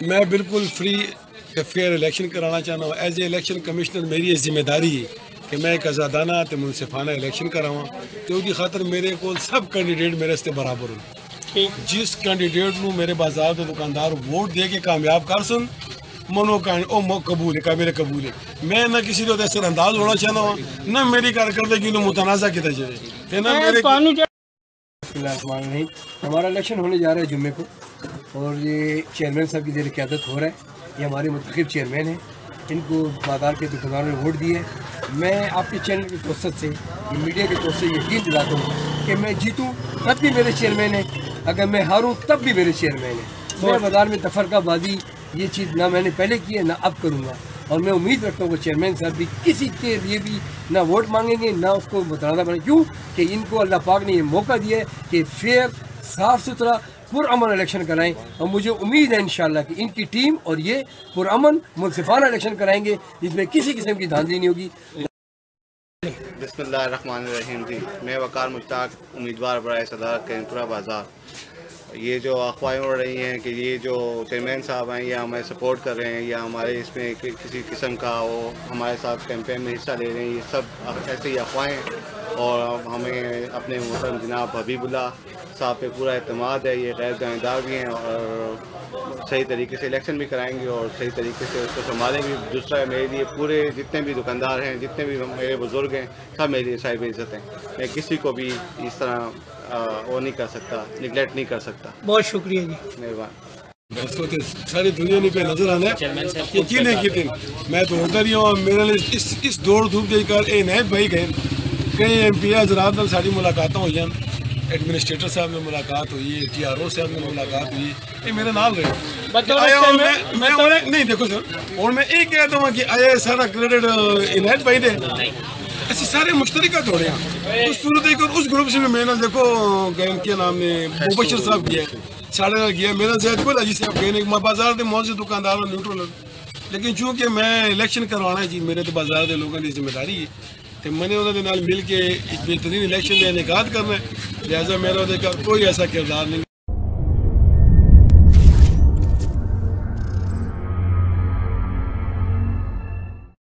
मैं बिल्कुल free fair election कराना चाहता हूँ। एज ए इलेक्शन कमिश्नर मेरी ये जिम्मेदारी है कि मैं एक आज़ादाना तो मुनसिफाना इलेक्शन करावां, तो उसकी खातर मेरे को सब कैंडिडेट मेरे से बराबर हो। जिस कैंडिडेट को मेरे बाजार के दुकानदार वोट दे के कामयाब कर सुन मनो का ओ कबूल है, काबिल कबूल है। मैं ना किसी को असर अंदाज होना चाहता हूँ, ना मेरी कारकर्दगी मुतनाज़ा किया जाए ना मेरे। हमारा इलेक्शन होने जा रहा है जुम्मे को, और ये चेयरमैन साहब की ज़ेर क़यादत हो रहा है। ये हमारे मुंतखब चेयरमैन हैं, इनको बाजार के दुकानदारों ने वोट दिए। मैं आपके चैनल की तवज्जुह से, मीडिया की तवज्जुह से यकीन दिलाता हूँ कि मैं जीतूँ तब भी मेरे चेयरमैन है, अगर मैं हारूँ तब भी मेरे चेयरमैन है। मैं बाजार में तफरकाबाजी ये चीज़ ना मैंने पहले की है ना अब करूँगा, और मैं उम्मीद रखता हूँ कि चेयरमैन साहब भी किसी के लिए भी ना वोट मांगेंगे ना उसको मुतनाज़ा बने। क्यों कि इनको अल्लाह पाक ने ये मौका दिया है कि फेयर साफ़ सुथरा पुरअमन इलेक्शन कराएं, और मुझे उम्मीद है इंशाअल्लाह कि इनकी टीम और ये पुरअमन मुनसिफाना इलेक्शन कराएंगे जिसमें किसी किस्म की धांधली नहीं होगी। बिस्मिल्लाहिर्रहमानिर्रहीम जी, मैं वकार मुश्ताक उम्मीदवार बराए सदारत कैनपुरा बाज़ार। ये जो अफवाहें उड़ रही हैं कि ये जो चेयरमैन साहब हैं या हमें सपोर्ट कर रहे हैं या हमारे इसमें किसी किस्म का वो हमारे साथ कैंपेन में हिस्सा ले रहे हैं, ये सब ऐसे ही अफवाहें। और हमें अपने मोहतरम जनाब हबीबुल्लाह साहब पे पूरा एतमाद है, ये गैर दावेदार भी हैं और सही तरीके से इलेक्शन भी कराएंगे और सही तरीके से उसको संभालेंगे। दूसरा मेरे लिए पूरे जितने भी दुकानदार हैं, जितने भी मेरे बुज़ुर्ग हैं, सब मेरे लिए साहिब इज़्ज़त हैं। मैं किसी को भी इस तरह वो नहीं कर सकता, निगलेक्ट नहीं कर सकता। बहुत शुक्रिया जी, मेहरबान। सारी दुनिया ने पे नजर आना है यकीन है कि मैं तो होता रही हूँ। मेरे लिए इस दौड़ धूप देकर ए नायब भाई गए, कई MP हजरात नाल सारी मुलाकात हुई, एडमिनिस्ट्रेटर साहब में मुलाकात हुई, TRO साहब में मुलाकात हुई, ये मेरे नाल रहे। मैं नहीं देखो सर, और मैं ये कहता हूँ कि आया सारा क्रेडिट इनायत भाई दे, ऐसे सारे मुश्तरका थोड़े हैं उस सूरत एक। और उस ग्रुप से भी मैंने देखो क्या नाम है मुबशर साहब किया, साढ़े नाल किया, मेरा जैद कोई अजी साहब गए नहीं, बाजार के मौज से दुकानदार न्यूट्रल। लेकिन चूँकि मैं इलेक्शन करवाना है जी, मेरे तो बाजार के लोगों की जिम्मेदारी है, तो मैंने उन्होंने नाल मिल के एक बेहतरीन इलेक्शन का इनेकाद करना है, लिहाजा मेरा कोई ऐसा किरदार नहीं।